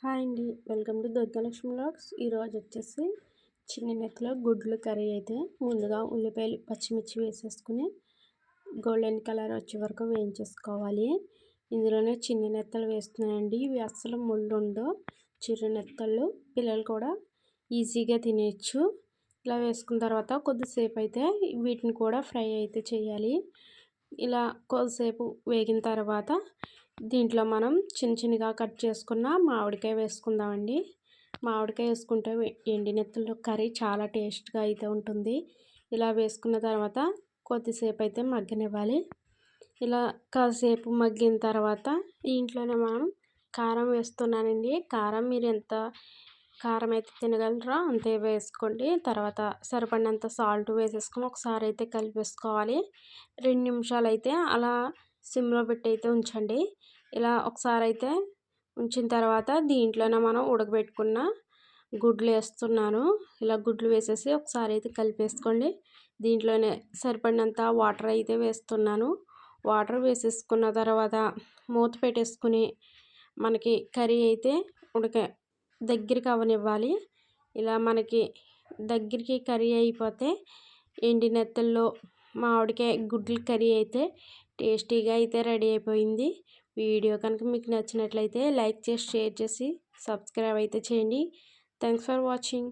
Hi అండి. Welcome to Durgalakshmi vlogs. ఈరోజు వచ్చేసి చిన్న నెత్తలో గుడ్లు కర్రీ అయితే ముందుగా ఉల్లిపాయలు పచ్చిమిర్చి వేసేసుకుని గోల్డెన్ కలర్ వచ్చే వరకు వేయించేసుకోవాలి. ఇందులోనే చిన్న నెత్తలు వేస్తున్నాయండి. ఇవి అస్సలు ముళ్ళు ఉండవు. చిన్న నెత్తళ్ళు పిల్లలు కూడా ఈజీగా తినేయచ్చు. ఇలా వేసుకున్న తర్వాత కొద్దిసేపు అయితే వీటిని కూడా ఫ్రై అయితే చేయాలి. ఇలా కొద్దిసేపు వేగిన తర్వాత దీంట్లో మనం చిన్నగా కట్ చేసుకున్న మామిడికాయ వేసుకుందామండి. మామిడికాయ వేసుకుంటే ఎండి నెత్తలు కర్రీ చాలా టేస్ట్గా అయితే ఉంటుంది. ఇలా వేసుకున్న తర్వాత కొద్దిసేపు అయితే మగ్గనివ్వాలి. ఇలా కాసేపు మగ్గిన తర్వాత దీంట్లోనే మనం కారం వేస్తున్నానండి. కారం మీరు ఎంత కారం అయితే తినగలరో అంతే వేసుకోండి. తర్వాత సరిపడినంత సాల్ట్ వేసేసుకొని ఒకసారి అయితే కలిపేసుకోవాలి. 2 నిమిషాలు అయితే అలా సిమ్లో పెట్టి అయితే ఉంచండి. ఇలా ఒకసారి అయితే ఉంచిన తర్వాత దీంట్లోనే మనం ఉడకబెట్టుకున్న గుడ్లు వేస్తున్నాను. ఇలా గుడ్లు వేసేసి ఒకసారి అయితే కలిపేసుకోండి. దీంట్లోనే సరిపడినంత వాటర్ అయితే వేస్తున్నాను. వాటర్ వేసేసుకున్న తర్వాత మూత పెట్టేసుకుని మనకి కర్రీ అయితే దగ్గరికి అవ్వనివ్వాలి. ఇలా మనకి దగ్గరికి కర్రీ అయిపోతే ఎండి నెత్తల్లో మామిడికాయ గుడ్ల కర్రీ అయితే టేస్టీగా అయితే రెడీ అయిపోయింది. వీడియో కనుక మీకు నచ్చినట్లయితే లైక్ చేసి షేర్ చేసి సబ్స్క్రైబ్ అయితే చేయండి. Thanks for watching.